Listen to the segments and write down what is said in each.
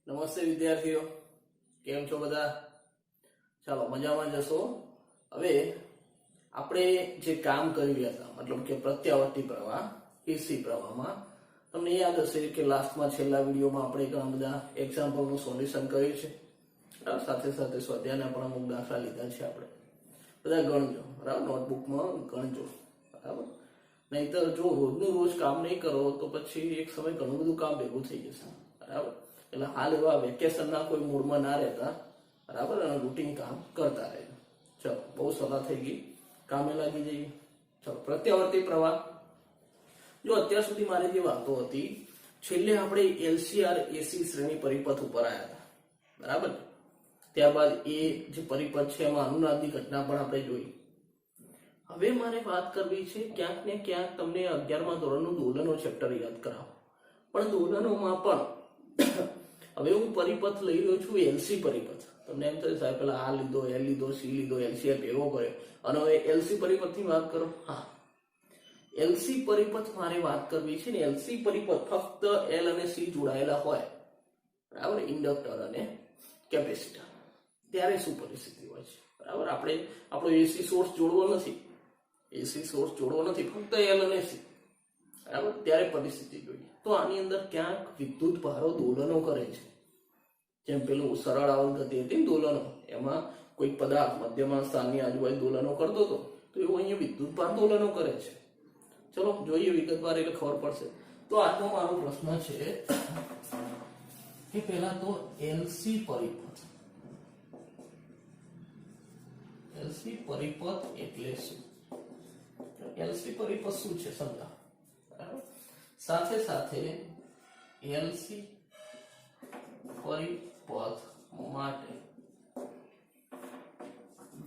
નમસ્તે વિદ્યાર્થીઓ, કેમ છો બધા? ચાલો મજામાં જશો. હવે આપણે જે કામ કરી રહ્યા હતા, મતલબ કે પ્રત્યાવર્તી પ્રવાહ એસી પ્રવાહમાં તમને યાદ હશે કે લાસ્ટમાં છેલ્લા વિડીયોમાં આપણે ઘણા બધા એક્ઝામ્પલનું સોલ્યુશન કર્યું છે. બરાબર, સાથે સાથે સ્વાધ્યાયના પણ અમુક દાખલા લીધા છે. આપણે બધા ગણજો, બરાબર, નોટબુકમાં ગણજો, બરાબર. નહીતર જો રોજનું રોજ કામ નહીં કરો તો પછી એક સમય ઘણું બધું કામ ભેગું થઈ જશે, બરાબર. એટલે હાલ એવા વેકેશનના કોઈ મૂડમાં ના રહેતા, બરાબર, અને રૂટીન કામ કરતા રહેજો. ચલો, બહુ સલાહ થઈ ગઈ, કામે લાગી જઈએ. ચલો, પ્રત્યાવર્તી પ્રવાહ. જો અત્યાર સુધી મારી જે વાતો હતી, છેલ્લે આપણે એલસીઆર એસી શ્રેણી પરિપથ ઉપર આવ્યા હતા, બરાબર. ત્યારબાદ એ જે પરિપથ છે એમાં અનુનાદની ઘટના પણ આપણે જોઈ. હવે મારે વાત કરવી છે ક્યાંક ને ક્યાંક તમને 11મા ધોરણનું દોલનો ચેપ્ટર યાદ કરાવો. પણ દોલનોમાં પણ હવે હું પરિપથ લઈ રહ્યો છું એલસી પરિપથ. તમને એમ થશે સાહેબ પેલા આ લીધો, એલ લીધો, સી લીધો, એલસીઆર ભેગો કર્યો અને હવે એલસી પરિપથની વાત કરો. હા, એલસી પરિપથ મારે વાત કરવી છે ને. એલસી પરિપથ ફક્ત એલ અને સી જોડાયેલા હોય, બરાબર, ઇન્ડક્ટર અને કેપેસિટર, ત્યારે શું પરિસ્થિતિ હોય છે? બરાબર, આપણે આપણો એસી સોર્સ જોડવો નથી, એસી સોર્સ જોડવો નથી, ફક્ત એલ અને સી, બરાબર, ત્યારે પરિસ્થિતિ જોઈએ. તો આની અંદર ક્યાંક વિદ્યુત ભારો દોલનો કરે છે. જેમ પેલું સરળ આવર્ત ગતિ હતી દોલનો, એમાં કોઈ પદાર્થ મધ્યમાં સ્થાનની આજુબાજુ દોલનો કરતો હતો, તો એવું અહીંયા વિદ્યુત ભાર દોલનો કરે છે. ચલો જોઈએ વિગતવાર, એટલે ખબર પડશે. તો આજનો મારો પ્રશ્ન છે કે પહેલા તો એલસી પરિપથ. એલસી પરિપથ એટલે શું? એલસી પરિપથ શું છે સમજાવો, બરાબર. સાથે સાથે એલસી પરિપથ માટે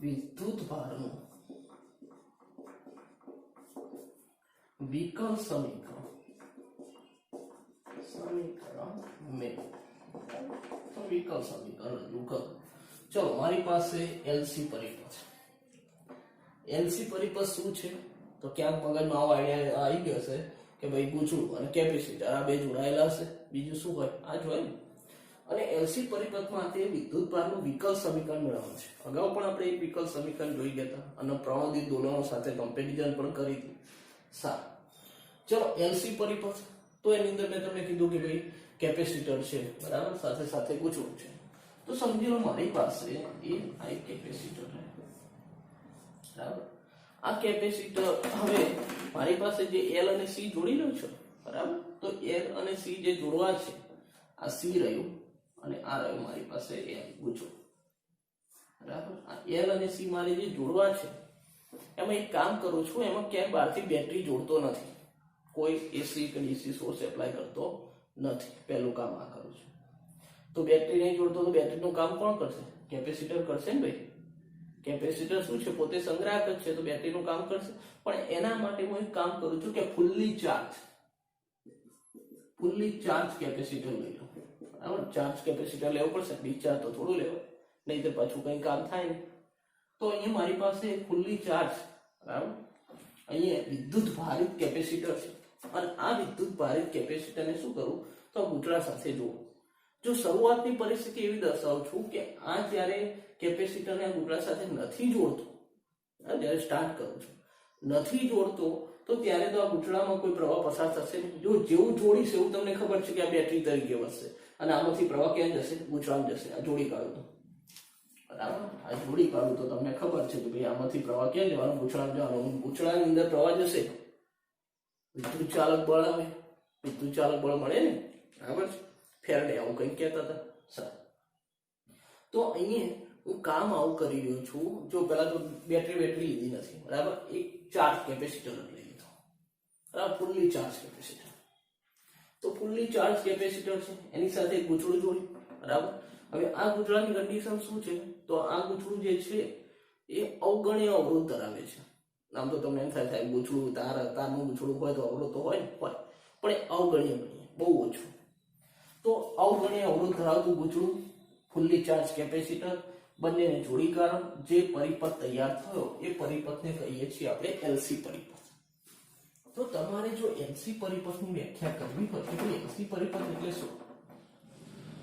વિદ્યુત ભારનું વિકલ સમીકરણ મેળવો. વિકલ સમીકરણ રજૂ કરો. ચલો, મારી પાસે એલસી પરિપથ. એલસી પરિપથ શું છે? તો ક્યાંક મગજમાં આવો આઈડિયા આવી ગયો છે કે ભાઈ ગૂંચળું અને કેપેસિટર આ બે જોડાયેલા હશે. બીજું શું હોય? આ જ હોય ને. અને એલસી પરિપથમાં તે વિદ્યુત ભારનું વિકલ સમીકરણ મેળવવાનું છે. અગાઉ પણ આપણે એક વિકલ સમીકરણ જોઈ ગયા હતા અને પ્રણોદિત દોલનો સાથે કમ્પેરિઝન પણ કરી હતી. સારું, ચલો એલસી પરિપથ. તો એની અંદર મેં તમને કીધું કે ભાઈ કેપેસિટર છે, બરાબર, સાથે સાથે ગૂંચળું છે. તો સમજી લો મારી પાસે આ કેપેસિટર છે, બરાબર. આ કેપેસિટર, હવે મારી પાસે જે એલ અને સી જોડી રહ્યું છે, બરાબર. તો એલ અને સી જે જોડવા છે, આ સી રહ્યું અને આ રહ્યું મારી પાસે એલ ગૂંચળું, બરાબર. આ એલ અને સી મારે જે જોડવા છે એમાં એક કામ કરું છું, એમાં ક્યાંય બહારથી બેટરી જોડતો નથી, કોઈ એસી કે ડીસી સોર્સ એપ્લાય કરતો નથી. પહેલું કામ આ કરું છું. તો બેટરી નહીં જોડતો તો બેટરીનું કામ કોણ કરશે? કેપેસિટર કરશે ને ભાઈ. કેપેસિટર શું છે? પોતે સંગ્રાહક જ છે, તો બેટરીનું કામ કરશે. પણ એના માટે હું એક કામ કરું છું કે ફુલ્લી ચાર્જ કેપેસિટર લઈ લો, બરાબર. ચાર્જ કેપેસિટર લેવું પડશે, ડિસ્ચાર્જ તો થોડું લેવાય, નહીં તો પાછું કંઈ કામ થાય નહીં. તો અહીંયા મારી પાસે ફુલ્લી ચાર્જ, બરાબર, અહીંયા વિદ્યુત ભારિત કેપેસિટર છે. અને આ વિદ્યુત ભારિત કેપેસિટરને શું કરું? તો ગૂંચળા સાથે જોડું. જો શરૂઆતની પરિસ્થિતિ એવી દર્શાવું છું કે આ જ્યારે કેપેસિટરને ગૂંચળા સાથે નથી જોડતો, જ્યારે સ્ટાર્ટ કરું છું નથી જોડતો, તો ત્યારે તો આ ગૂંચળામાં કોઈ પ્રવાહ પસાર થશે નહીં. જો જેવું જોડીશ એવું તમને ખબર છે કે આ બેટરી તરીકે વધશે અને આમાંથી પ્રવાહ ક્યાં જશે? ગૂંચળામાં જશે. આ જોડી કાઢું તો, બરાબર, આ જોડી કાઢું તો તમને ખબર છે કે ભાઈ આમાંથી પ્રવાહ ક્યાં જવાનું? ગૂંચળામાં જવાનું. ગૂંચળાની અંદર પ્રવાહ જશે, વિદ્યુત ચાલક બળ આવે, વિદ્યુત ચાલક બળ મળે ને, બરાબર. ફેરાડે આવું કંઈક કહેતા હતા. સારું, તો અહીંયા હું કામ આવું કરી રહ્યો છું. જો પેલા તો બેટરી લીધી નથી, બરાબર. એક ચાર્જ કેપેસિટર લઈ લીધો, બરાબર, ફુલ્લી ચાર્જ કેપેસિટર. તો ફુલ્લી ચાર્જ કેપેસિટર છે, એની સાથે ગૂંચળું જોડ્યું, બરાબર. હવે આ ગૂંચળાની કન્ડિશન શું છે? તો આ ગૂંચળું જે છે એ અવગણ્ય અવરોધ ધરાવે છે. આમ તો તમને એમ થાય ગૂંચળું તારનું ગૂંચળું હોય તો અવરોધ તો હોય, પણ એ અવગણ્ય બહુ ઓછું. તો અવગણ્ય અવરોધ ધરાવતું ગૂંચળું, ફુલ્લી ચાર્જ કેપેસિટર, બંનેને જોડી કારણ જે પરિપથ તૈયાર થયો એ પરિપથને કહીએ છીએ આપણે એલસી પરિપથ. તો તમારે જો એલસી પરિપથની વ્યાખ્યા કરવી હોય તો એલસી પરિપથ એટલે શું?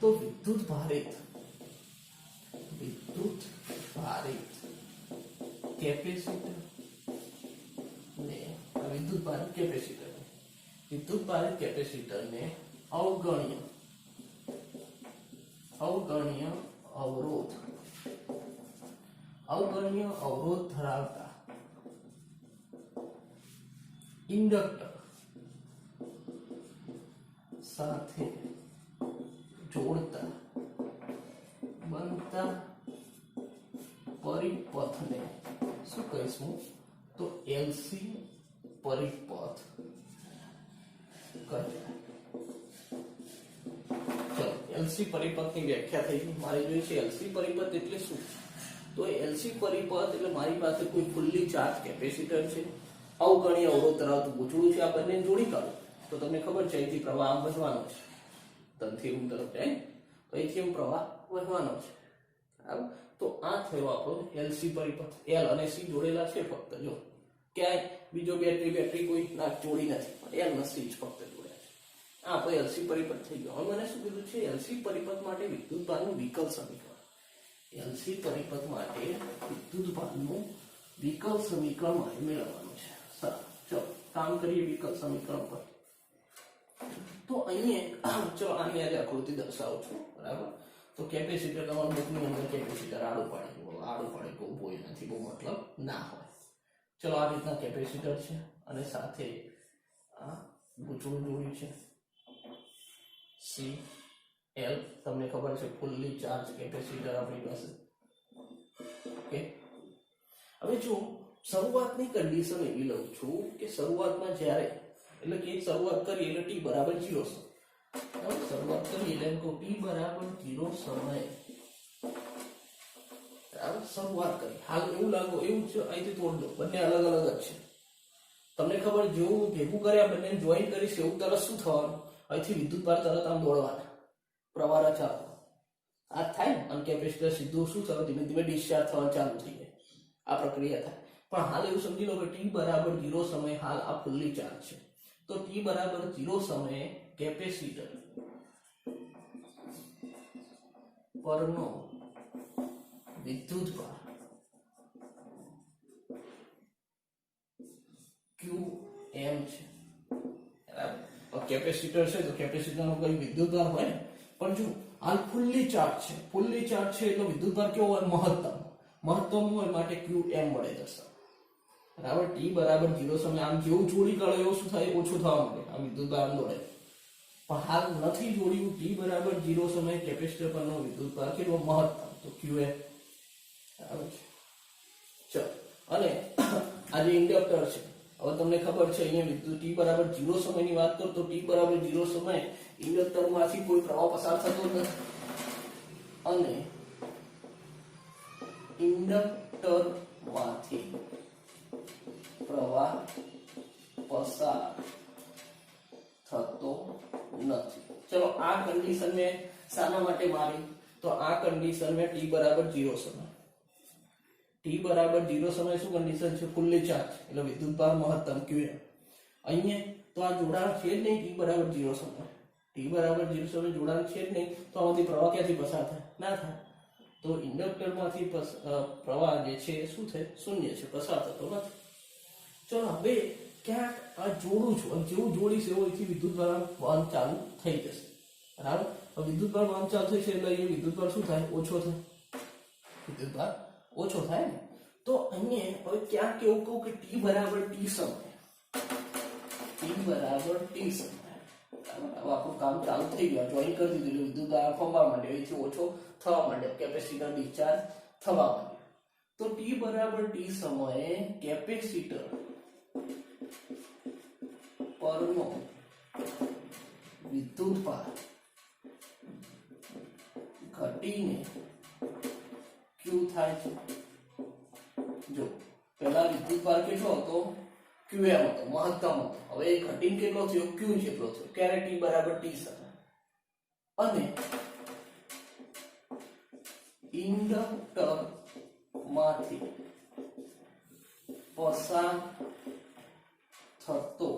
તો વિદ્યુત ભારિત કેપેસિટર ને વિદ્યુત ભારિત કેપેસિટર ને અવગણ્ય અવરોધ ધરાવતા ઇન્ડક્ટર સાથે જોડતા બનતા પરિપથને શું કહીશું તો એલસી પરિપથ કહે. ચલો એલસી પરિપથની વ્યાખ્યા થઈ ગઈ. મારે જોઈએ છે એલસી પરિપથ એટલે શું. તો એલસી પરિપથ એટલે મારી પાસે કોઈ ફુલ્લી ચાર્જ કેપેસિટર છે, અવગણ્ય અવરોધ ધરાવતું પૂછડું છે. આ બંને જોડી કાઢો તો તમને ખબર છે અહીંથી પ્રવાહ આમ વધવાનો છે, તનથી રૂમ તરફ જાય તો અહીંથી એમ પ્રવાહ વધવાનો છે. બરાબર. તો આ થયો આપણો એલસી પરિપથ. એલ અને સી જોડેલા છે ફક્ત. જો ક્યાંય બીજો બેટરી કોઈ ના જોડી નથી, એલ અને સી જ ફક્ત જોડ્યા છે. આ આપણે એલસી પરિપથ થઈ ગયો. હવે મને શું કીધું છે એલસી પરિપથ માટે વિદ્યુતભારનું વિકલ સમીકરણ. એલસી પરિપથ માટે વિદ્યુતભારનું વિકલ સમીકરણ મારે મેળવવાનું છે. સારું, ચલો કામ કરીએ વિકલ સમીકરણ પર. તો અહીંયા ચલો આની આજે આકૃતિ દર્શાવું છું. બરાબર. તો કેપેસિટર તમારું બુકની અંદર કેપેસિટર આડું પાડે ઉભો નથી, બહુ મતલબ ના હોય. ચલો આ રીતના કેપેસિટર છે અને સાથે આ ગૂંચળું જોડ્યું છે સી એલ. તમને ખબર છે ફુલ્લી ચાર્જ કેપેસિટર આપણી પાસે. ઓકે. હવે જો શરૂઆતની કન્ડિશન એવી લઉં છું કે શરૂઆતમાં જ્યારે એટલે કે શરૂઆત કરી એટલે ટી બરાબર 0 છે. શરૂઆત કરી એટલે ટી બરાબર 0 સમય શરૂઆત કરી. હાલ એવું લાગો એવું છે અહીંથી તોડ દો, બંને અલગ અલગ જ છે. તમને ખબર જેવું ભેગું કર્યા બંને જોઈન કરીશ એવું તરત શું થવાનું, અહીંથી વિદ્યુતભાર તરત આમ દોડવાના, પ્રવાહ રચાતો આ થાય ને. અને કેપેસિટર સીધું શું થયું ધીમે ધીમે ડિસ્ચાર્જ થવાનું ચાલુ થઈ જાય. આ પ્રક્રિયા થાય. પણ હાલ એવું સમજી લો કે ટી બરાબર 0 સમયે હાલ આ ફુલ્લી ચાર્જ છે. તો ટી બરાબર 0 સમયે કેપેસિટર પરનો વિદ્યુતભાર QM છે. બરાબર. કેપેસિટર છે તો કેપેસિટરનો કોઈ વિદ્યુતભાર હોય ને, પણ જો હાલ ફુલ્લી ચાર્જ છે એટલે વિદ્યુતભાર કેવો હોય મહત્તમ હોય માટે QM વડે દર્શાવો. બરાબર. ટી બરાબર 0 સમય આમ જેવું જોડી કાઢો એવું શું થાય, ઓછું થવા માંડે, આ વિદ્યુતભાર આમ દોડે. પણ હાલ નથી જોડ્યું. ટી બરાબર 0 સમયે કેપેસિટર પરનો વિદ્યુતભાર કેટલો મહત્તમ, તો QM. બરાબર છે. ચલો અને આ જે ઇન્ડક્ટર છે, હવે તમને ખબર છે અહીંયા વિદ્યુત ટી બરાબર 0 સમયની વાત કરું તો ટી બરાબર 0 સમયે ઇન્ડક્ટરમાંથી કોઈ પ્રવાહ પસાર થતો નથી અને ઇન્ડક્ટરમાંથી પ્રવાહ પસાર થતો નથી. ચલો આ કન્ડિશન મેં શાના માટે મારી, તો આ કન્ડિશન મેં ટી બરાબર 0 સમય. ટી બરાબર 0 સમય શું કન્ડિશન છે, ફુલ્લી ચાર્જ એટલે વિદ્યુતભાર મહત્તમ QM. અહીંયા તો આ જોડાણ છે જ નહીં. ટી બરાબર 0 સમય, ટી બરાબર 0 સમય જોડાણ છે જ નહીં. તો આમાંથી પ્રવાહ ક્યાંથી પસાર થાય, ના થાય. તો ઇન્ડક્ટરમાંથી પ્રવાહ જે છે શું થાય, શૂન્ય છે, પસાર થતો નથી. ચલો હવે ક્યાંક આ જોડું છું અને જેવું જોડીશ એવું અહીંથી વિદ્યુતભાર વહન ચાલુ થઈ જશે. બરાબર. વિદ્યુતભાર વહન ચાલુ થઈ છે એટલે અહીંયા વિદ્યુતભાર શું થાય, ઓછો થાય. વિદ્યુતભાર ઓછો થાય ને. તો અહીંયા હવે ક્યાંક એવું કહું કે ટી બરાબર ટી સમય, ટી બરાબર ટી સમય. હવે આપણું કામ ચાલુ થઈ ગયું, જોઈન કરી દીધું એટલે વિદ્યુતભાર ફમવા માંડે, અહીંથી ઓછો થવા માંડે, કેપેસિટર ડિસ્ચાર્જ થવા માંડે. તો ટી બરાબર ટી સમયે કેપેસિટર પરનો વિદ્યુતભાર ઘટીને Q થાય છે. જો પહેલા વિદ્યુતભાર કેટલો હતો, QM હતો, મહત્તમ હતો. હવે એ ઘટીને કેટલો થયો, Q જેટલો થયો. ક્યારે T બરાબર T સમય. અને ઇન્ડક્ટર માંથી પસાર થતો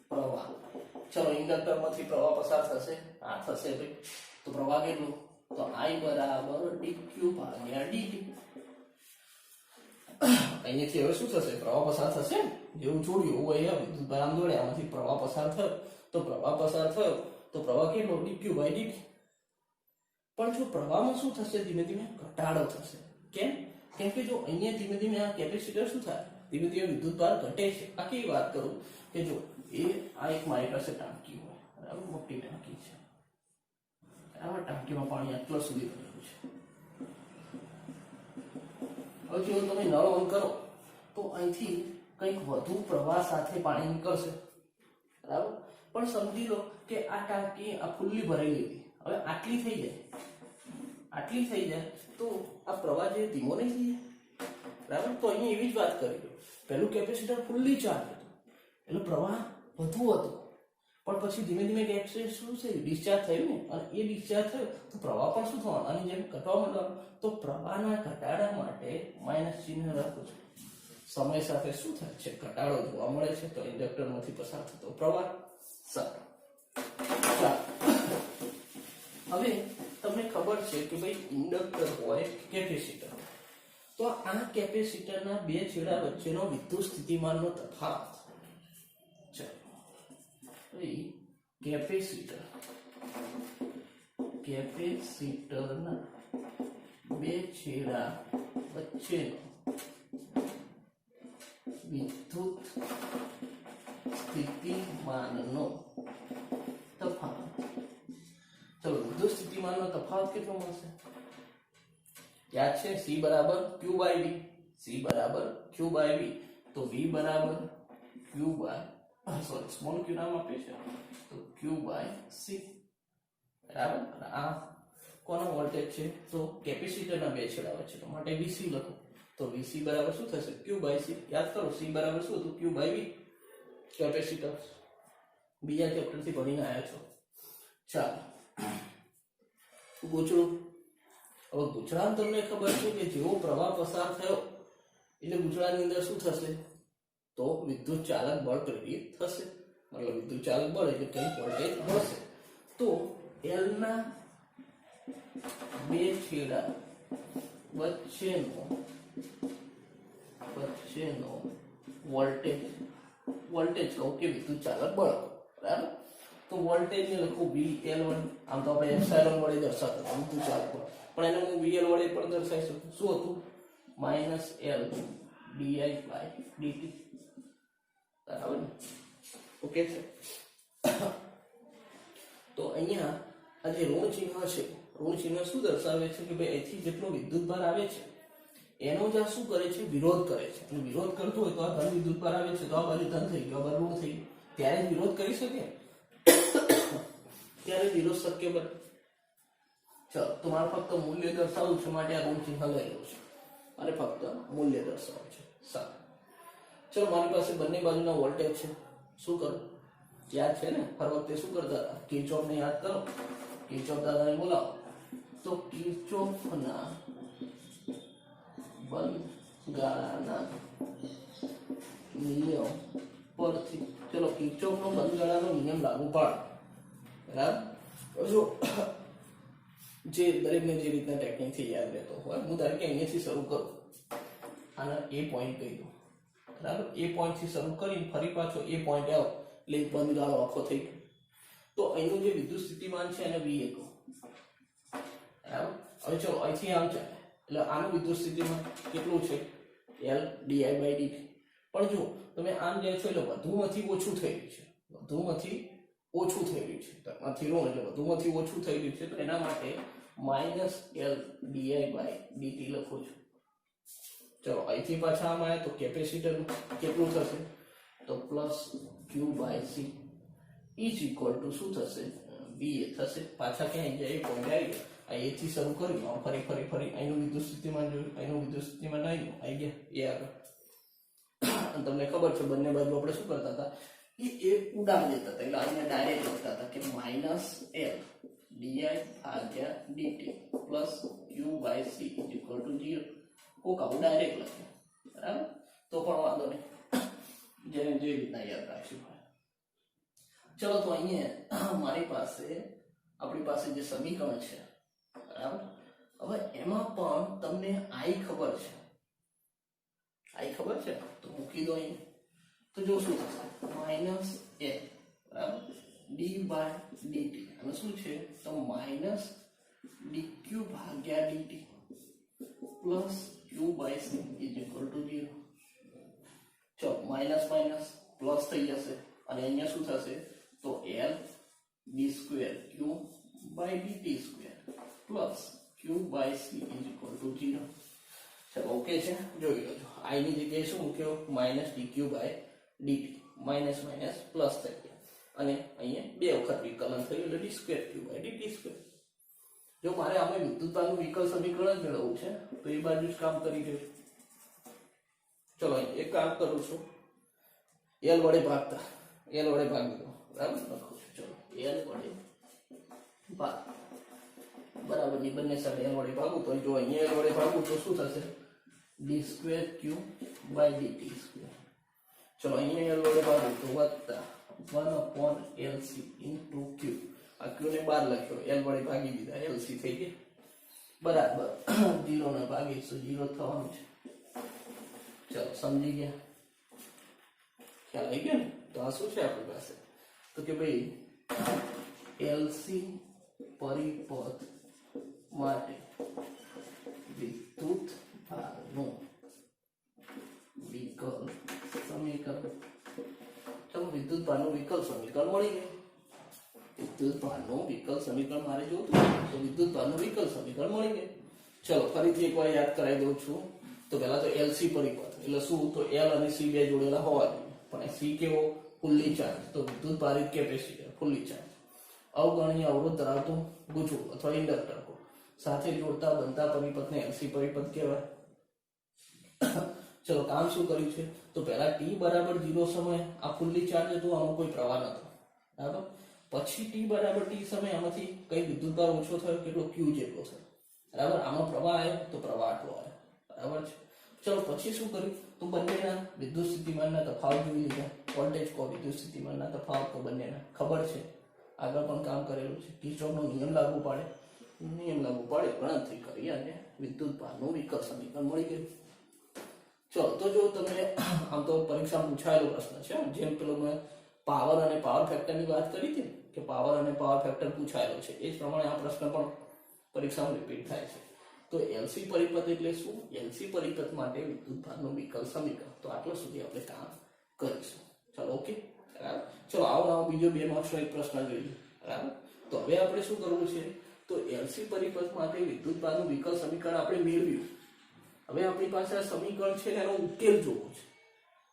પ્રવાહ, ચલો ઇન્ડક્ટર માંથી પ્રવાહ પસાર થશે, આ થશે ભાઈ. તો પ્રવાહ કેટલો? તો I બરાબર dq ભાગ્યા dt. અહીંયાથી હવે શું થશે? પ્રવાહ પસાર થશે. જેવું જોડ્યું એવું અહીંયા વિદ્યુતભાર આમ જોડે, આમાંથી પ્રવાહ પસાર થયો તો પ્રવાહ પસાર થયો તો પ્રવાહ કેટલો? dq by dt. પણ જો પ્રવાહમાં શું થશે? ધીમે ધીમે ઘટાડો થશે. કેમ? કેમ કે જો અહીંયા ધીમે ધીમે આ કેપેસિટર શું થાય? ધીમે ધીમે વિદ્યુતભાર ઘટે છે. આ કેવી વાત કરું કે જો આ એક મારી પાસે ટાંકી હોય, બરાબર, મોટી ટાંકી છે, બરાબર, ટાંકીમાં પાણી આટલા સુધી ભરેલું છે. હવે જો તમે નળ ઓન કરો તો અહીંથી કંઈક વધુ પ્રવાહ સાથે પાણી નીકળશે, બરાબર, પણ સમજી લો કે આ ટાંકી આ ફૂલ્લી ભરેલી હતી, હવે આટલી થઈ જાય તો આ પ્રવાહ જે ધીમો નહીં થઈ જાય, બરાબર. તો અહીંયા એવી જ વાત કરી દો, પહેલું કેપેસિટર ફૂલ્લી ચાર્જ હતું એટલે પ્રવાહ વધુ હતો, પણ પછી ધીમે ધીમે કેપેસિટર શું છે? ડિસ્ચાર્જ થયું ને, અને એ ડિસ્ચાર્જ થયું તો પ્રવાહ પણ શું થવાનું? આની જેમ ઘટવા માંડવાનું. તો પ્રવાહના ઘટાડા માટે માઇનસ ચિહ્ન રાખું છું. સમય સાથે શું થાય છે? ઘટાડો જોવા મળે છે. તો ઇન્ડક્ટરમાંથી પસાર થતો પ્રવાહ. સારું, હવે તમને ખબર છે કે ભાઈ ઇન્ડક્ટર હોય કેપેસિટર, તો આ કેપેસિટરના બે છેડા વચ્ચેનો વિદ્યુત સ્થિતિમાનનો તફાવત છે. કેપેસિટરના બે છેડા વચ્ચેનો વિદ્યુત સ્થિતિમાનનો તફાવત. ચલો, વિદ્યુત સ્થિતિમાનનો તફાવત કેટલો મળશે? યાદ છે? C બરાબર Q by V. C બરાબર Q by V. તો V બરાબર Q by સ્મોલ q નામ આપે છે તો Q by C, બરાબર. આ કોનો વોલ્ટેજ છે? તો કેપેસિટરના બે છેડા વચ્ચે, તો માટે VC લખો. તો VC બરાબર શું થશે? Q by C. યાદ કરો, C બરાબર શું હતું? Q by V. કેપેસિટર બીજા ચેપ્ટરથી ભણીને આવ્યા છો. ચાલો, ગૂંચળું. હવે ગૂંચળામાં તમને ખબર છે કે જેવો પ્રવાહ પસાર થયો એટલે ગૂંચળાની અંદર શું થશે? તો વિદ્યુત ચાલક બળ પ્રેરિત થશે. મતલબ વિદ્યુત ચાલક બળ એટલે કંઈક વોલ્ટેજ મળશે. તો L ના બે છેડા વચ્ચેનો વોલ્ટેજ કહું કે વિદ્યુત ચાલક બળ, બરાબર. તો વોલ્ટેજ ને લખું VL1. આમ તો આપણે એપ્સિલોન વડે દર્શાવતા વિદ્યુત ચાલક બળ, પણ એને હું VL વડે પણ દર્શાવી શકું. શું હતું? Minus L di by dt, બરાબર ને? ઓકે છે. તો અહીંયા આ જે ઋણ ચિહ્ન છે, ઋણ ચિહ્ન શું દર્શાવે છે? કે ભાઈ અહીંથી જેટલો વિદ્યુતભાર આવે છે એનો જ આ શું કરે છે? વિરોધ કરે છે. અને વિરોધ કરતો હોય તો આ ધન વિદ્યુતભાર આવે છે તો આ બાજુ ધન થઈ ગયો, આ બાજુ ઋણ થઈ ગયું. ત્યારે જ વિરોધ કરી શકે, ત્યારે વિરોધ શક્ય બને. ચલો, તો મારે ફક્ત મૂલ્ય દર્શાવવું છે માટે આ ઋણ ચિહ્ન લઈ લઉં છું અને ફક્ત મૂલ્ય દર્શાવવું છે. સારું, ચલો, મારી પાસે બંને બાજુના વોલ્ટેજ છે. શું કરું? યાદ છે ને, હર વખતે શું કરતા હતા? કિર્ચોફને યાદ કરો. કિર્ચોફ દાદાને બોલાવો. તો કિર્ચોફના બંધગાળાના નિયમ પરથી, ચલો, કિર્ચોફનો બંધગાળાનો નિયમ લાગુ પાડો, બરાબર. જો જે દરેકને જે રીતના ટેકનિકથી યાદ રહેતો હોય, હું ધારો કે અહીંયાથી શરૂ કરું, આના એ પોઈન્ટ કહી દઉં, બરાબર. એ પોઈન્ટથી શરૂ કરીને ફરી પાછો એ પોઈન્ટ આવો એટલે બંધગાળો આખો થઈ ગયો. તો અહીંનું જે વિદ્યુત સ્થિતિમાન છે એને VA કહો, બરાબર. હવે ચલો, અહીંથી આમ ચાલે એટલે આનું વિદ્યુત સ્થિતિમાન કેટલું છે? L di by dt. પણ જો તમે આમ જાય છો એટલે વધુમાંથી ઓછું થઈ રહ્યું છે, વધુમાંથી ઓછું થઈ રહ્યું છે, માંથી ઋણ એટલે વધુમાંથી ઓછું થઈ રહ્યું છે. તો એના માટે minus L di by dt લખું છું. ચલો, અહીંથી પાછા આમ આવ્યા તો કેપેસિટર કેટલું થશે? તો plus Q by C is equal two શું થશે? VA થશે. પાછા ક્યાં જાય? એ પોઈન્ટ આવી ગયા. આ A થી શરૂ કર્યું, ફરી અહીંનું વિદ્યુત સ્થિતિમાન જોયું, અહીંનું વિદ્યુત સ્થિતિમાન આવી ગયા એ આગળ. અને તમને ખબર છે બંને બાજુ આપણે શું કરતા હતા? એ ઉડાડ દેતા હતા. એટલે અહીંયા ડાયરેક્ટ લખતા હતા કે માઇનસ L di ભાગ્યા dt plus Q by C is equal to 0. કોક આવું ડાયરેક્ટ લખ્યું, બરાબર. તો પણ વાંધો નહીં, જેને જે રીતના યાદ રાખ્યું હોય. ચલો, તો અહીંયા મારી પાસે આપણી પાસે જે સમીકરણ છે બરાબર, હવે એમાં પણ તમને આઈ ખબર છે, આઈ ખબર છે તો મૂકી દો અહીં. તો જો શું થશે માઇનસ એ બરાબર ડી બાય ડીટી, અને શું છે તો માઇનસ ડીક્યુ ભાગ્યા d t plus q by c is equal to 0. ચલો માઇનસ માઇનસ પ્લસ થઈ જશે અને અહીંયા શું થશે તો l d square q by d t square plus q by c is equal to 0. ચલો ઓકે છે, જોઈ લેજો. આઈ ની જગ્યાએ શું મૂક્યો minus d q by d t, minus minus plus થઈ ગયા અને અહીંયા બે વખત વિકલન થયું એટલે d square q by d t square. જો મારે આમાં વિદ્યુતતાનું વિકલ સમીકરણ જ મેળવવું છે તો એ બાજુ જ કામ કરી દઉં. ચલો એક કામ કરું છું, એલ વડે ભાગતા, એલ વડે ભાગી દો બરાબર, લખું છું. ચલો એલ વડે ભાગ બરાબર ની બંને સાઈડ એલ વડે ભાગું તો જો અહીંયા એલ વડે ભાગું તો શું થશે d square q by d t square. ચલો અહીંયા એલ વડે ભાગું તો વત્તા 1/LC ઇન્ટુ ક્યુ. આ ક્યુ ને 12 લખ્યો, એલ વડે ભાગી દીધા, એલસી થઈ ગઈ બરાબર 0 ને ભાગીશું 0 થવાનું છે. ચલો સમજી ગયા, ખ્યાલ આવી ગયો ને. તો આ શું છે આપણી પાસે તો કે ભાઈ એલસી પરિપથ માટે વિદ્યુત ભારનું વિકલ સમીકરણ. ચલો વિદ્યુત ભારનું વિકલ સમીકરણ મળી ગયું. વિદ્યુત ભારનું વિકલ સમીકરણ મારે જોતું તો વિદ્યુત ભારનું વિકલ સમીકરણ મળી ગયું. ચલો ફરીથી એકવાર યાદ કરાવી દઉં છું. તો પહેલા તો એલસી પરિપથ એટલે શું તો એલ અને સી બે જોડેલા હોવા જોઈએ, પણ સી કેવો ફુલ્લી ચાર્જ, તો વિદ્યુત ભારિત કેપેસિટર ફુલ્લી ચાર્જ, અવગણનીય અવરોધ ધરાવતું ગુજવું અથવા ઇન્ડક્ટર સાથે જોડતા બનતા પરિપથને એલસી પરિપથ કહેવાય. ચલો કામ શું કર્યું છે તો પહેલા ટી બરાબર 0 સમય આ ફુલ્લી ચાર્જ હતું, આમાં કોઈ પ્રવાહ નતો બરાબર. પછી ટી બરાબર ટી સમય આમાંથી કઈ વિદ્યુતભાર ઓછો થયો, કેટલો ક્યુ જેટલો થયો બરાબર. આમાં પ્રવાહ આવ્યો તો પ્રવાહ આટલો આવ્યો બરાબર છે. ચલો પછી શું કર્યું તો બંનેના વિદ્યુત સ્થિતિમાનના તફાવત જોઈ લીધા, વોલ્ટેજ કો વિદ્યુત સ્થિતિમાનના તફાવત તો બંનેના ખબર છે, આગળ પણ કામ કરેલું છે. કિર્ચોફનો નિયમ લાગુ પાડે, ગણતરી કરી અને વિદ્યુત ભારનું વિકલ સમીકરણ મળી ગયું. ચલો તો જો તમે આમ તો પરીક્ષામાં પૂછાયેલો પ્રશ્ન છે, જેમ પેલો મેં પાવર અને પાવર ફેક્ટરની વાત કરી હતી કે પાવર અને પાવર ફેક્ટર પૂછાયેલો છે, એ જ પ્રમાણે આ પ્રશ્ન પણ પરીક્ષામાં રિપીટ થાય છે. તો એલસી પરિપથ એટલે શું, એલસી પરિપથ માટે વિદ્યુત ભારનું વિકલ સમીકરણ. તો આટલા સુધી આપણે કામ કરીશું. ચલો ઓકે બરાબર. ચલો આવો બીજો 2 માર્ક્સનો એક પ્રશ્ન જોઈએ બરાબર. તો હવે આપણે શું કરવું છે તો એલસી પરિપથ માટે વિદ્યુત ભારનું વિકલ સમીકરણ આપણે મેળવ્યું. હવે આપણી પાસે આ સમીકરણ છે એનો ઉકેલ જોવો છે,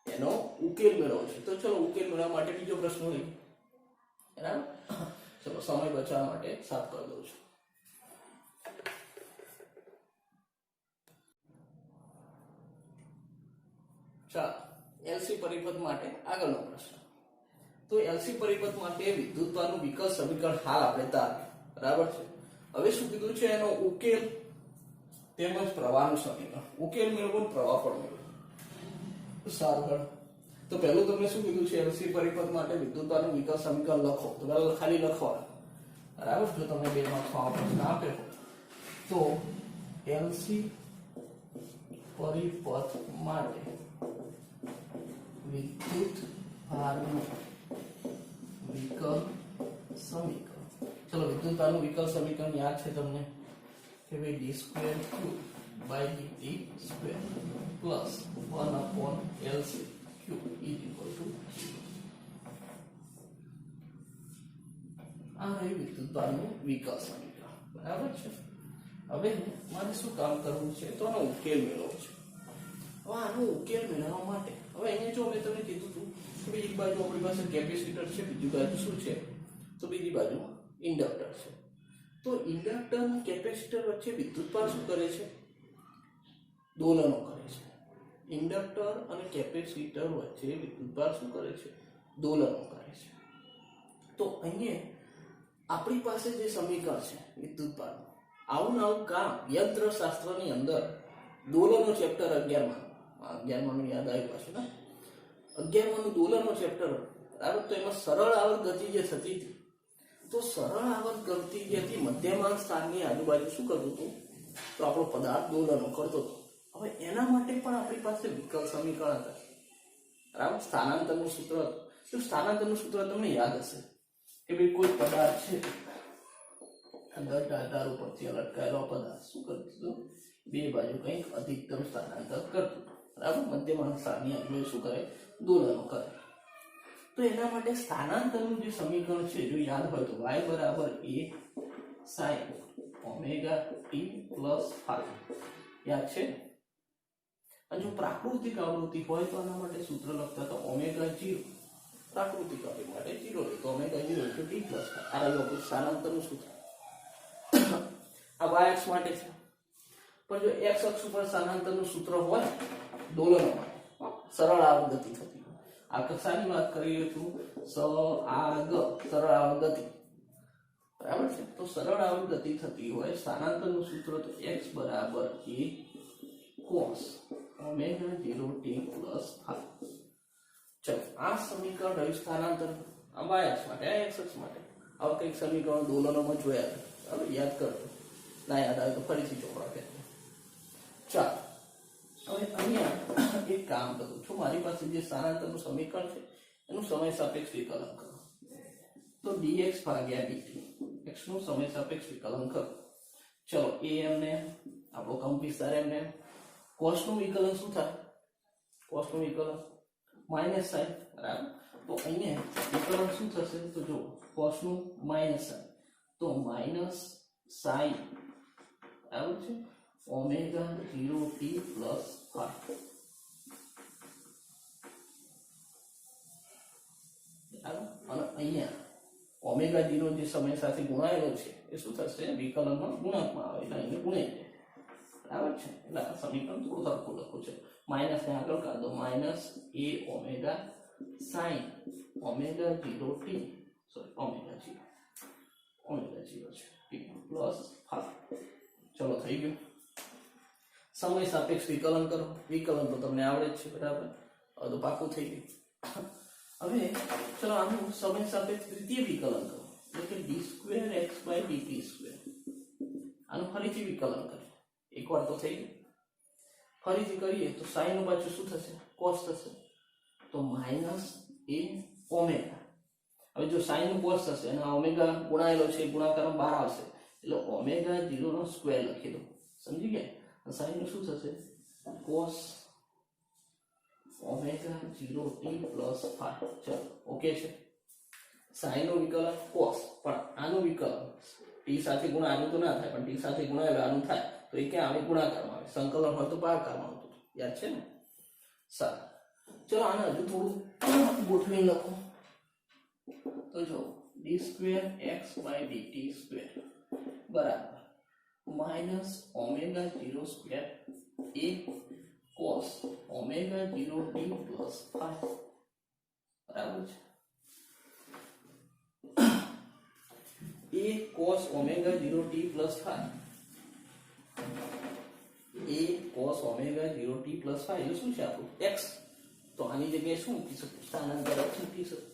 એનો ઉકેલ મેળવવો છે. તો ચલો ઉકેલ મેળવવા માટે બીજો પ્રશ્ન લઈએ બરાબર. ચલો સમય બચાવવા માટે સાફ કરી દઉં છું. ચાલો એલસી પરિપથ માટે આગળનો પ્રશ્ન. તો એલસી પરિપથ માટે વિદ્યુતભારનું વિકલ સમીકરણ હાલ આપણે તાર્યું બરાબર છે. હવે શું કીધું છે એનો ઉકેલ તેમજ પ્રવાહનું સમીકરણ. ઉકેલ મેળવો, પ્રવાહ પણ મેળવો. સારું, તો પહેલું તમને શું કીધું છે એલસી પરિપથ માટે વિદ્યુતભારનું વિકલ સમીકરણ લખો. તો પહેલા ખાલી લખવાનું બરાબર. જો તમને 2 માર્ક્સમાં પ્રશ્ન આપ્યો તો એલસી પરિપથ માટે વિદ્યુત ભારનું વિકલ સમીકરણ. ચલો વિદ્યુત ભારનું વિકલ સમીકરણ યાદ છે તમને કે ભાઈ d square q by d t square plus 1/LC q is equal to 0. આ રહ્યું વિદ્યુત ભારનું વિકલ સમીકરણ બરાબર છે. હવે મારે શું કામ કરવું છે તો આનો ઉકેલ મેળવવો છે. હવે આનો ઉકેલ મેળવવા માટે હવે અહીંયા જો મેં તમને કીધું હતું કે બીજી બાજુ આપણી પાસે કેપેસિટર છે, બીજી બાજુ શું છે તો બીજી બાજુ ઇન્ડક્ટર છે. તો ઇન્ડક્ટર અને કેપેસિટર વચ્ચે વિદ્યુતભાર શું કરે છે દોલનો કરે છે. ઇન્ડક્ટર અને કેપેસિટર વચ્ચે વિદ્યુતભાર શું કરે છે દોલનો કરે છે. તો અહીંયા આપણી પાસે જે સમીકરણ છે વિદ્યુતભારનું, આવું આવું કામ યંત્રશાસ્ત્રની અંદર દોલનો ચેપ્ટર 11માં યાદ આવ્યું પાછું ને, 11માં દોલનો ચેપ્ટર બરાબર. તો એમાં સરળ આવર્ત ગતિ જે થતી હતી તો સરળ આવર્ત ગતિ જે હતી મધ્યમાંક સ્થાનની આજુબાજુ શું કરતું હતું, તો આપણો પદાર્થ દોલનો કરતો હતો. હવે એના માટે પણ આપણી પાસે વિકલ સમીકરણ હતા, બરાબર. સ્થાનાંતરનું સૂત્ર હતું. તો સ્થાનાંતરનું સૂત્ર તમને યાદ હશે કે ભાઈ કોઈ પદાર્થ છે, આધાર ઉપરથી લટકાયેલો પદાર્થ શું કરતું હતું, બે બાજુ કંઈક અધિકતમ સ્થાનાંતર કરતું, બરાબર. મધ્યમાંક સ્થાનની આજુબાજુ શું કરે, દોલનો કરે. તો એના માટે સ્થાનાંતરનું જે સમીકરણ છે, જો યાદ હોય તો y બરાબર a sin omega t plus phi યાદ છે. અને જો પ્રાકૃતિક આવૃત્તિ હોય તો આના માટે સૂત્ર લખતા તો ઓમેગા 0, પ્રાકૃતિક આવૃત્તિ માટે 0 તો ઓમેગા 0 * t પ્લસ phi. આ રહ્યું સ્થાનાંતરનું સૂત્ર. આ y અક્ષ માટે છે, પણ જો x અક્ષ ઉપર સ્થાનાંતરનું સૂત્ર હોય દોલનમાં સરળ આવર્ત ગતિ થતી, આ કક્ષાની વાત કરી છું, સરળ આવર્ત ગતિ, બરાબર છે. તો સરળ આવર્ત ગતિ થતી હોય સ્થાનાંતરનું સૂત્ર તો x બરાબર a cos omega 0 t plus phi. ચલો આ સમીકરણ રહ્યું સ્થાનાંતર, આ y અક્ષ માટે, આ x અક્ષ માટે. આવા કંઈક સમીકરણ દોલનોમાં જોયા, બરાબર, યાદ કરજો. ના યાદ આવે તો ફરીથી ચોપડા કે. ચાલો હવે અહીંયા એક કામ કરું છું, મારી પાસે જે સ્થાનાંતરનું સમીકરણ છે એનું સમય સાપેક્ષ વિકલન કરો. તો dx ભાગ્યા dt x નું સમય સાપેક્ષ વિકલન કરો. ચલો a એમને આપણો કંપ વિસ્તાર એમને cos નું વિકલન શું થાય, cos નું વિકલન માઇનસ સાઇન, બરાબર. તો અહીંયા વિકલન શું થશે, તો જો cos નું માઇનસ સાઇન, તો માઇનસ સાઇન, બરાબર છે, ઓમેગા 0 t પ્લસ phi. અને અહીંયા ઓમેગા 0 જે સમય સાથે ગુણાયેલો છે એ શું થશે, વિકલનમાં ગુણાંકમાં આવે એટલે અહીંયા ગુણાઈ જાય, બરાબર છે. એટલે આ સમીકરણ થોડું સરખું લખું છે, માઇનસ ને આગળ કાઢો, minus a omega sine omega 0 t, sorry omega 0 છે t પ્લસ phi. ચલો થઈ ગયું. સમય સાપેક્ષ વિકલન કરો, વિકલન તો તમને આવડે જ છે, બરાબર. હવે તો પાકું થઈ ગયું. હવે ચલો આનું સમય સાપેક્ષ દ્વિતીય વિકલન કરો, એટલે કે d2x/dt². આનું ફરીથી વિકલન કરીએ, એકવાર તો થઈ ગયું, ફરીથી કરીએ તો sin નું પાછું શું થશે, cos થશે, તો માઇનસ a ઓમેગા. હવે જો sin નું cos થશે અને ઓમેગા ગુણાયેલો છે, ગુણાકારમાં બહાર આવશે એટલે ઓમેગા 0 નો સ્ક્વેર લખી દો, સમજી ગયા. sin નું શું થશે, cos omega 0 t plus phi. ચલો ઓકે છે. sin નું વિકલન cos, પણ આનું વિકલન t સાથે ગુણા, આનું તો ના થાય પણ t સાથે ગુણાયેલો આનું થાય, તો એ ક્યાં આવે, ગુણાકારમાં આવે. સંકલન હોય તો ભાગાકારમાં આવતું, યાદ છે ને. સારું, ચલો આને હજુ થોડું ગોઠવી લખો. તો જો d2x/dt² બરાબર minus omega 0 square a cos omega 0 t plus phi, બરાબર છે. a cos omega 0 t plus phi, a cos omega 0 t plus phi એટલે શું છે આપણું x. તો આની જગ્યાએ શું મૂકી શકું, સ્થાનાંતર x મૂકી શકું.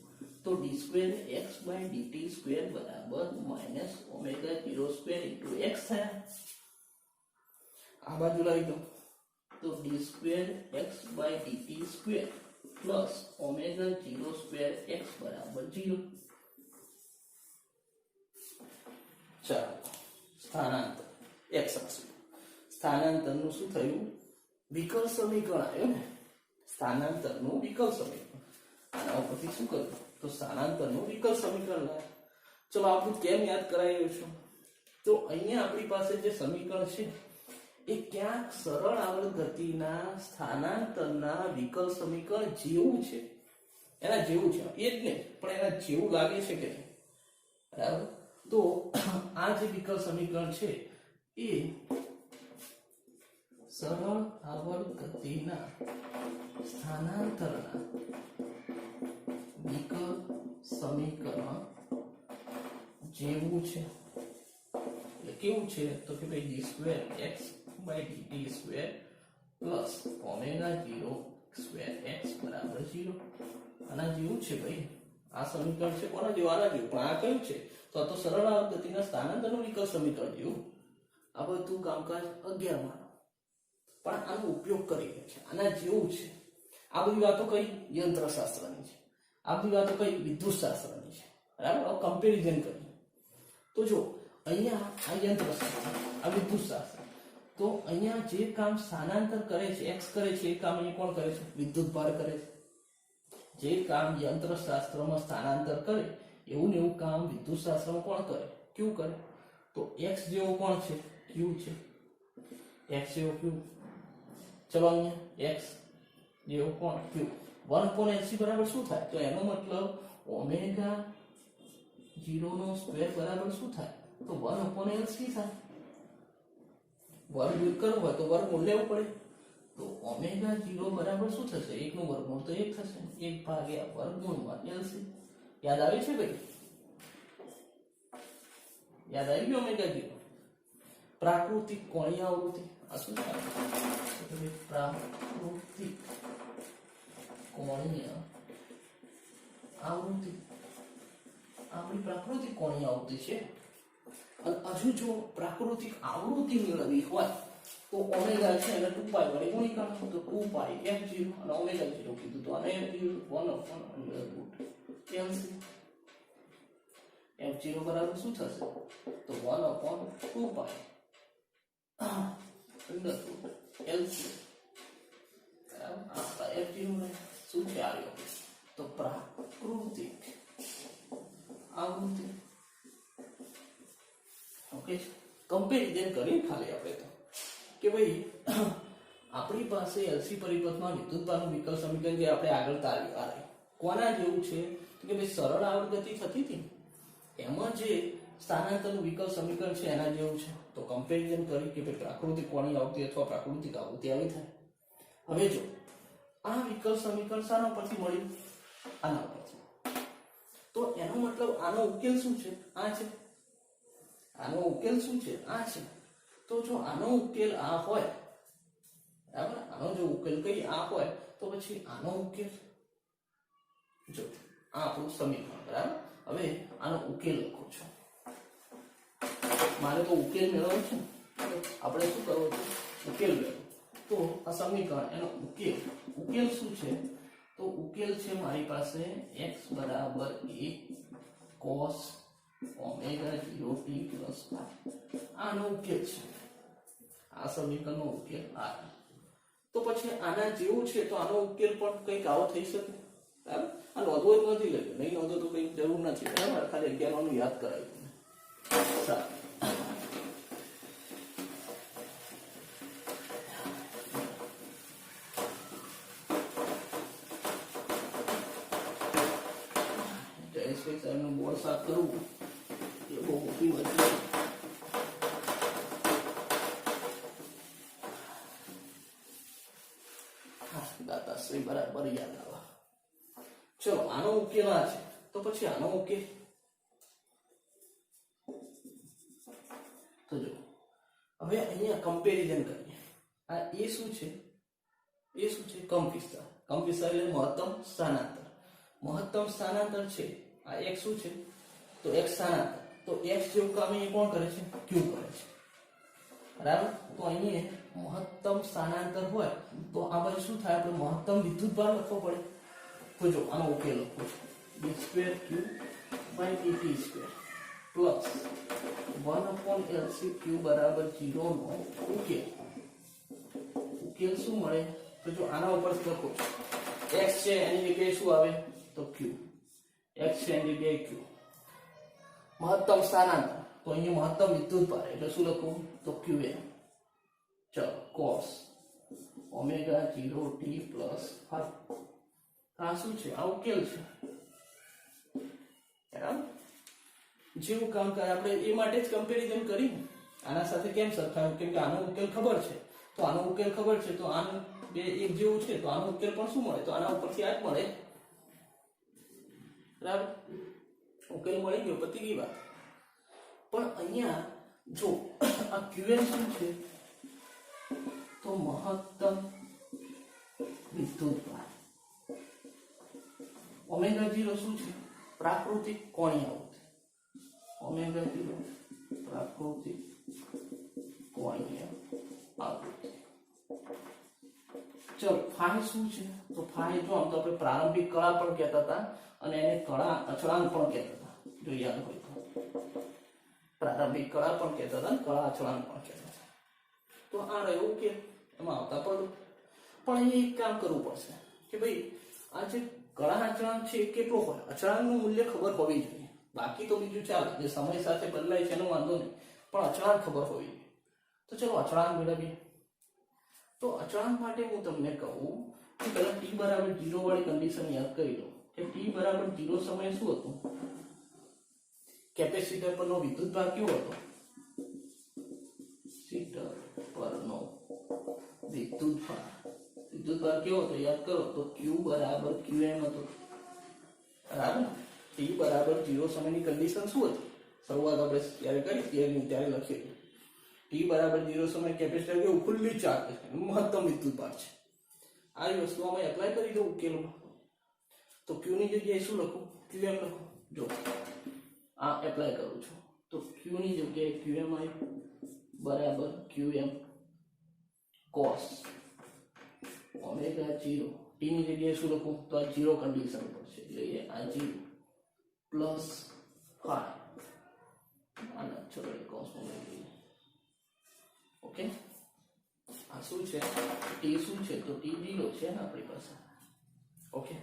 તો d2x/dt² બરાબર minus omega 0 square into x થયા. આ બાજુ લાવી દો, તો d2x/dt² plus omega 0 square x બરાબર 0. ચાલો સ્થાનાંતર x અક્ષ, સ્થાનાંતરનું શું થયું, વિકલ સમીકરણ આવ્યું ને, સ્થાનાંતરનું વિકલ સમીકરણ. આના ઉપરથી શું કર્યું, તો સ્થાનાંતરનું વિકલ સમીકરણ લાવ્યા. ચલો આપણું કેમ યાદ કરાયું છે, તો અહીંયા આપણી પાસે જે સમીકરણ છે એ ક્યાંક સરળ આવર્ત ગતિના સ્થાનાંતરના વિકલ સમીકરણ જેવું છે, એના જેવું છે, એ જ ને, પણ એના જેવું લાગે છે કે નહીં, બરાબર. તો આ જે વિકલ સમીકરણ છે એ સરળ આવર્ત ગતિના સ્થાનાંતરના વિકલ સમીકરણ જેવું છે. એટલે કેવું છે, તો કે ભાઈ d2x/dt² plus omega 0 square x બરાબર 0. આના જેવું છે ભાઈ, આ સમીકરણ છે કોના જેવું, આના જેવું. પણ આ કયું છે, તો આ તો સરળ આવર્ત ગતિના સ્થાનાંતરનું વિકલ સમીકરણ જેવું આ બધું કામકાજ 11 માં પણ આનો ઉપયોગ કરી રહ્યા છે, આના જેવું છે. આ બધી વાતો કઈ યંત્રશાસ્ત્રની છે, આ બધી વાતો કઈ વિદ્યુતશાસ્ત્રની છે, બરાબર. કમ્પેરિઝન કરીએ તો જો અહીંયા આ યંત્રશાસ્ત્ર, આ વિદ્યુતશાસ્ત્ર, તો અહીંયા જે કામ સ્થાનાંતર કરે છે, x કરે છે, એ કામ અહીંયા કોણ કરે છે? વિદ્યુતભાર કરે છે. જે કામ યંત્રશાસ્ત્રમાં સ્થાનાંતર કરે એવું ને એવું કામ વિદ્યુતશાસ્ત્રમાં કોણ કરે? q કરે. તો x જેવો કોણ છે? q છે. x જેવો q. ચલો અહીંયા x જેવો કોણ? q. 1/LC બરાબર શું થાય? તો એનો મતલબ ઓમેગા 0 નો સ્ક્વેર બરાબર શું થાય? તો 1/LC થાય. વર્ગ કરવો હોય તો વર્ગમૂળ લેવું પડે. તો ઓમેગા 0 બરાબર શું થશે? 1 નું વર્ગમૂળ તો 1 થશે. 1 ભાગ્યા વર્ગમૂળમાં LC. યાદ આવે છે ભાઈ? યાદ આવી ગયું? ઓમેગા 0 પ્રાકૃતિક કોણીય આવૃત્તિ. આ શું થાય? પ્રાકૃતિક કોણીય આવૃત્તિ. આપણી પ્રાકૃતિક કોણીય આવૃત્તિ છે. અને હજુ જો પ્રાકૃતિક આવૃત્તિ મેળવવી હોય તો ઓમેગા છે એટલે 2π વડે ગુણી કરવાનું. તો 2π f0 અને ઓમેગા 0 કીધું તો આને f0 f0 બરાબર શું થશે? તો 1/2π LC. f0 શું છે આવ્યો? તો પ્રાકૃતિક આવૃત્તિ. ઓકે, કમ્પેરિઝન કરી ખાલી આપણે તો કે ભાઈ આપણી પાસે LC પરિપથમાં વિદ્યુતભારનું વિકલ સમીકરણ જે આપણે આગળ તાર્યું આ કોના જેવું છે? તો કે ભાઈ સરળ આવર્ત ગતિ થતી હતી એમાં જે સ્થાનાંતરનું વિકલ સમીકરણ છે એના જેવું છે. તો કમ્પેરિઝન કરી કે ભાઈ પ્રાકૃતિક કોણીય આવૃત્તિ અથવા પ્રાકૃતિક આવૃત્તિ આવી થાય. હવે જો આ વિકલ સમીકરણ શાના પરથી મળ્યું? આના પરથી. તો એનો મતલબ આનો ઉકેલ શું છે? આ છે. આનો ઉકેલ શું છે? આ છે. તો જો આનો ઉકેલ આ હોય, બરાબર, આનો જો ઉકેલ કઈ આ હોય તો પછી આનો ઉકેલ જો આ આપણું સમીકરણ, બરાબર. હવે આનો ઉકેલ લખો છો. મારે તો ઉકેલ મેળવવો છે. આપણે શું કરવું છે? ઉકેલ મેળવો. તો આ સમીકરણ એનો ઉકેલ શું છે? તો ઉકેલ છે મારી પાસે x બરાબર a cos omega 0t plus આનો ઉકેલ છે. આ સમીકરણનો ઉકેલ આ. તો પછી આના જેવું છે તો આનો ઉકેલ પણ કંઈક આવો થઈ શકે, બરાબર. આ નોંધવો જ નથી લખ્યું, નહીં નોંધો તો કંઈ જરૂર નથી, બરાબર. ખાલી 11 નું યાદ કરાવ્યું. સારું, જયેશભાઈ સાહેબનું બોર્ડ સાફ કરવું એ બહુ મોટી વસ્તુ છે. દાતાશ્રી બરાબર યાદ આવે. ચલો આનો ઉકેલ આ છે. તો પછી આનો ઉકેલ તો જો હવે અહીંયા કમ્પેરિઝન કરીએ. આ એ શું છે? એ શું છે? કંપ વિસ્તાર. કંપ વિસ્તાર એટલે મહત્તમ સ્થાનાંતર. મહત્તમ સ્થાનાંતર છે આ x શું છે? તો x સ્થાનાંતર. તો x જેવું કામ અહીંયા કોણ કરે છે? q કરે છે, બરાબર. તો અહીંયા મહત્તમ સ્થાનાંતર હોય તો આ બાજુ શું થાય? આપણે મહત્તમ વિદ્યુતભાર લખવો પડે. તો જો આનો ઉકેલ લખો d2q/dt² પ્લસ 1/LC q બરાબર 0 નો ઉકેલ. ઉકેલ શું મળે? તો જો આના ઉપર લખો x છે એની જગ્યાએ શું આવે? તો q. x છે એની જગ્યાએ q. મહત્તમ સ્થાનાંતર તો અહીંયા મહત્તમ વિદ્યુતભાર એટલે શું લખવું? તો qm. ચલો cos ઓમેગા 0t પ્લસ આ શું છે? આ ઉકેલ છે, બરાબર. જેવું કામ કરે આપણે એ માટે જ કમ્પેરિઝન કરી. આના સાથે કેમ સરખાવ્યું? કેમ કે આનો ઉકેલ ખબર છે. તો આનો ઉકેલ ખબર છે તો આનું બે એક જેવું છે તો આનો ઉકેલ પણ શું મળે? તો આના ઉપરથી આ જ મળે, બરાબર. ઉકેલ મળી ગયો, પતી ગઈ વાત. પણ અહીંયા જો આ qm શું છે? તો મહત્તમ વિદ્યુતભાર. ઓમેગા 0 શું છે? પ્રાકૃતિક કોણીય આવૃત્તિ. ઓમેગા 0 પ્રાકૃતિક કોણીય આવૃત્તિ। ચલો ફાઈ શું છે? તો ફાઈ જો આમ તો આપણે પ્રારંભિક કળા પણ કહેતા હતા અને એને કળા અચળાંક પણ કહેતા હતા, જો યાદ હોય તો પ્રારંભિક કળા પણ કહેતા હતા, કળા અચળાંક પણ કહેતા હતા। તો આ રહ્યું કે એમાં આવતા પદો, પણ અહીંયા એક કામ કરવું પડશે કે ભાઈ આ જે કળા અચળાંક છે એ કેટલો હોય, અચળાંકનું મૂલ્ય ખબર હોવી જોઈએ, બાકી તો બીજું ચાલે, જે સમય સાથે બદલાય છે એનો વાંધો નહીં, પણ અચળાંક ખબર હોવી જોઈએ। તો ચલો અચળાંક મેળવીએ। તો અચળાંક માટે હું તમને કહું કે પહેલા t બરાબર 0 વાળી કન્ડિશન યાદ કરી લો કે t બરાબર 0 સમયે શું હતું, કેપેસિટર પરનો વિદ્યુતભાર કેવો હતો, કેપેસિટર પરનો વિદ્યુતભાર કેવો હતો યાદ કરો તો q બરાબર qm હતો, બરાબર। t બરાબર 0 સમયની કન્ડિશન શું હતી, શરૂઆત આપણે ત્યારે કરી ત્યારે લખીએ t બરાબર 0 સમય કેપેસિટર કેવું ખુલ્લી ચાર્જ છે, મહત્તમ વિદ્યુતભાર છે। આ વસ્તુ અમે એપ્લાય કરી દઉં ઉકેલમાં, તો q ની જગ્યાએ શું લખું, qm લખું। જો આ એપ્લાય કરું છું તો q ની જગ્યાએ qm આવ્યું બરાબર qm cos ઓમેગા 0, t ની જગ્યાએ શું લખું તો આ 0 કન્ડિશન પર છે એટલે આ 0 પ્લસ ફાઈ આના ચલો કોસમાં લઈ લઈએ, ઓકે। આ શું છે, t શું છે તો t 0 છે ને આપણી પાસે, ઓકે।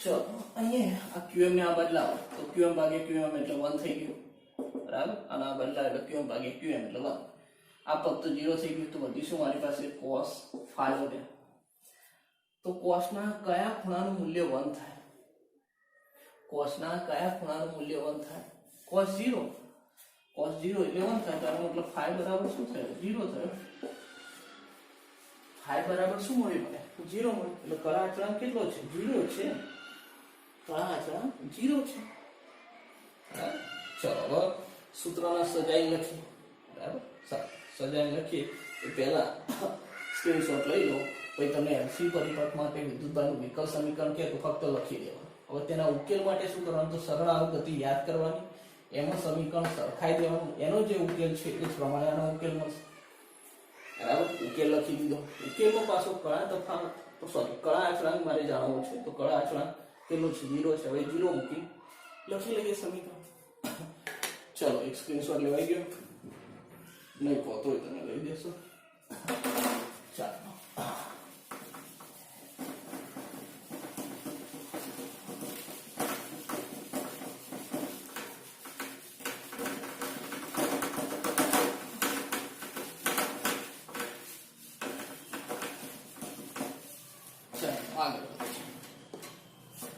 ચલો અહીંયા આ qm ને આ બદલાવો તો qm ભાગે qm એટલે 1 થઈ ગયું, બરાબર, અને આ બદલાવ એટલે qm ભાગે qm એટલે 1, આ પદ તો 0 થઈ ગયું, તો વધ્યું શું મારી પાસે cos phi વધ્યા। તો cos ના કયા ખૂણાનું મૂલ્ય 1 થાય, cos ના કયા ખૂણાનું મૂલ્ય 1 થાય, cos 0 એટલે 1 થાય, તો આનો મતલબ phi બરાબર શું થયો 0 થયો, phi બરાબર શું મળ્યું મને 0 મળ્યું, એટલે કળા અચળાંક કેટલો છે 0 છે, કળા અચળાંક 0 છે, બરાબર। ચલો હવે સૂત્રના સજાઈ લખીએ, બરાબર, સજાઈ લખીએ એ પહેલા સ્ક્રીનશોટ લઈ લો, પછી તમને એલસી પરિપથ માટે વિદ્યુતભારનું વિકલ સમીકરણ કે તો ફક્ત લખી દેવાનું। હવે તેના ઉકેલ માટે શું કરવાનું, તો સરળ અવગતિ યાદ કરવાની, એમાં સમીકરણ સરખાઈ દેવાનું, એનો જે ઉકેલ છે એ પ્રમાણે આનો ઉકેલ મળશે, બરાબર। ઉકેલ લખી દીધો, ઉકેલમાં પાછો કળા તફાવત કળા અચળાંક મારે જાણવો છે, તો કળા અચળાંક કેટલો છે 0 છે, હવે 0 મૂકી લખી લઈએ સમીકરણ। ચલો એક સ્ક્રીનશોટ લેવાઈ ગયો, નહીં કહો હોય તમે લઈ દેશો, ચાલો આગળ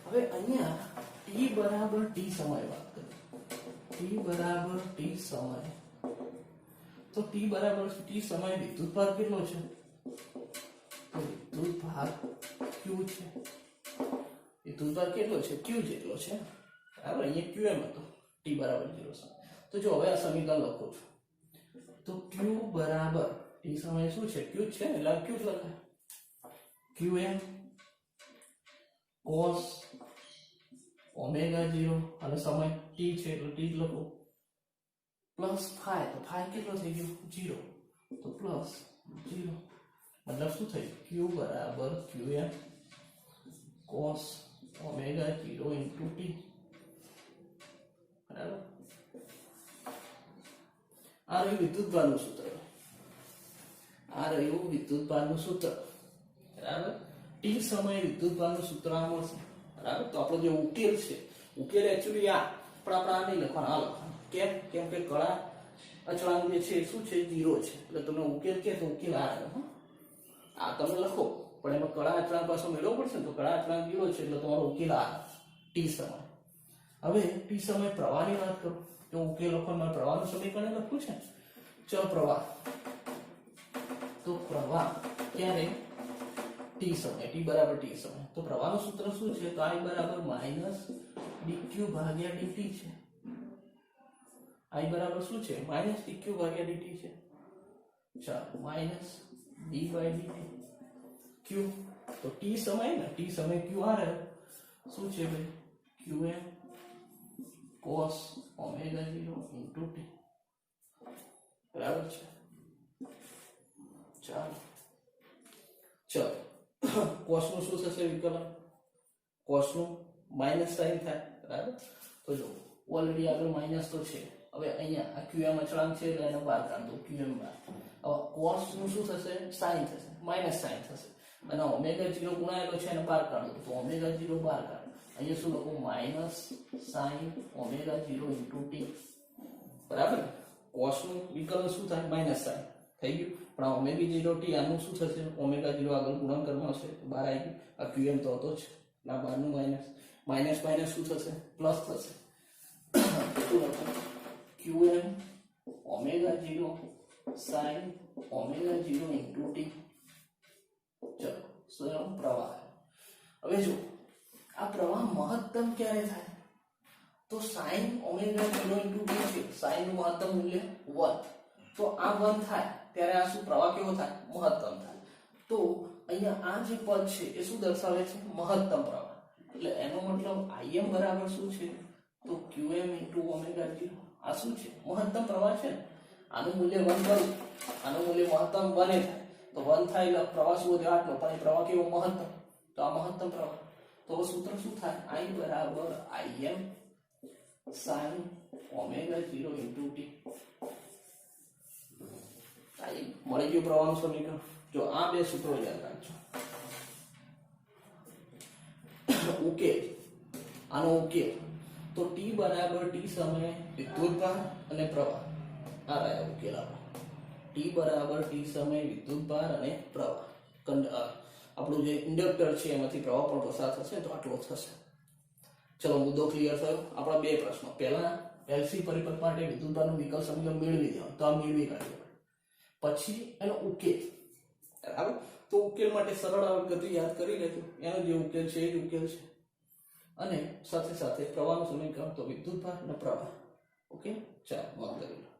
હવે અહીંયા t બરાબર t સમય વાત કરીએ, t બરાબર t સમય, તો t બરાબર t સમય વિદ્યુતભાર કેટલો છે, તો વિદ્યુતભાર q છે, વિદ્યુતભાર કેટલો છે q જેટલો છે, બરાબર। અહીંયા qm હતો t બરાબર 0 સમય, તો જો હવે આ સમીકરણ લખું છું તો q બરાબર t સમય શું છે q છે એટલે q જ લખાય, qm cos ઓમેગા 0 અને સમય t છે એટલે t જ લખો, પ્લસ phi, તો phi કેટલો થઈ ગયો 0, તો પ્લસ 0 મતલબ શું થયું q બરાબર qm cos omega 0 into t, બરાબર। આ રહ્યું વિદ્યુતભારનું સૂત્ર, આ રહ્યું વિદ્યુતભારનું સૂત્ર, બરાબર। t સમયે વિદ્યુતભારનું સૂત્ર આ મળશે, બરાબર। તો આપણો જે ઉકેલ છે, ઉકેલ એક્ચ્યુઅલી આ પણ આપણે આ નહીં લખવાનું, આ લખવાનું, કેમ કે કળા અચળાંક જે છે શું છે 0 છે, એટલે તમે ઉકેલ કે તો ઉકેલ આ રહ્યો, આ તમે લખો પણ એમાં કળા અચળાંક પાછો મેળવવો પડશે, તો કળા અચળાંક 0 છે એટલે તમારો ઉકેલ આ t સમય। હવે t સમય પ્રવાહની વાત કરું તો ઉકેલ લખવામાં પ્રવાહનું સમીકરણ લખવું છે, ચલ પ્રવાહ, તો પ્રવાહ ક્યારે t સમય, t બરાબર t સમય, તો પ્રવાહનું સૂત્ર શું છે, તો I બરાબર માઈનસ dq ભાગ્યા dt છે, I બરાબર શું છે માઈનસ dq ભાગ્યા dt છે, ચાલો minus d by dt, q તો t સમય ને t સમય q આ રહ્યો શું છે ભાઈ qm cos omega 0 into t, બરાબર છે. ચલો cos નું શું થશે વિકલન? cos નું માઇનસ સાઇન થાય, બરાબર. તો જો ઓલરેડી આગળ માઇનસ તો છે, હવે અહીંયા આ qm અચળાંક છે એટલે એને બહાર કાઢ દો, qm બહાર. હવે cos નું શું થશે? સાઇન થશે, માઇનસ સાઇન થશે, અને ઓમેગા 0 ગુણાયેલો છે એને બહાર કાઢો તો ઓમેગા 0 બહાર કાઢો. અહીંયા શું લખું? Minus sine omega 0 into t, બરાબર. cos નું વિકલન શું થાય? માઇનસ સાઇન થઈ ગયું. પણ આ ઓમેગા 0 t આનું શું થશે? ઓમેગા 0 આગળ ગુણાકારમાં હશે, બહાર આવી ગયું. આ qm તો હતો જ, ના બહારનું માઇનસ, માઇનસ માઇનસ શું થશે? પ્લસ થશે. શું લખું? qm omega 0 sine omega 0 into t. ચલો સ્વયં પ્રવાહ. હવે જો આ પ્રવાહ મહત્તમ ક્યારે થાય? તો સાઇન ઓમેગા 0 ઇન્ટુ t છે, સાઇન નું મહત્તમ મૂલ્ય 1. તો આ 1 થાય ત્યારે આ શું પ્રવાહ કેવો થાય? મહત્તમ થાય. તો અહીંયા આ જે પદ છે એ શું દર્શાવે છે? મહત્તમ પ્રવાહ. એટલે એનો મતલબ im બરાબર શું છે? તો qm ઇન્ટુ ઓમેગા 0. આ શું છે? મહત્તમ પ્રવાહ છે ને. આનું મૂલ્ય 1 કરું, આનું મૂલ્ય મહત્તમ બને થાય તો 1 થાય એટલે પ્રવાહ શું વધે? આટલો. પણ એ પ્રવાહ કેવો? મહત્તમ. તો આ મહત્તમ પ્રવાહ. તો સૂત્ર શું થાય? I બરાબર im sin omega 0 into t. મળી ગયું પ્રવાહનું સમીકરણ. જો આ બે સૂત્રો યાદ રાખજો. ઉકેલ, આનો ઉકેલ તો t બરાબર t સમયે વિદ્યુતભાર અને પ્રવાહ. આ રહ્યા ઉકેલ આપણો. t બરાબર t સમયે વિદ્યુતભાર અને પ્રવાહ. આપણું જે ઇન્ડક્ટર છે એમાંથી પ્રવાહ પણ પસાર થશે તો આટલો થશે. ચલો મુદ્દો ક્લિયર થયો. આપણા બે પ્રશ્નો. પહેલા એલસી પરિપથ માટે વિદ્યુતભારનું વિકલ સમીકરણ મેળવી દેવાનું, તો આ મેળવી કાઢીએ. પછી એનો ઉકેલ, બરાબર. તો ઉકેલ માટે સરળ ગતિ યાદ કરી લેજો. એનો જે ઉકેલ છે એ જ ઉકેલ છે. અને સાથે સાથે પ્રવાહનું સમીકરણ તો વિદ્યુતભાર અને પ્રવાહ. ઓકે, ચાલો નોંધ કરી લો.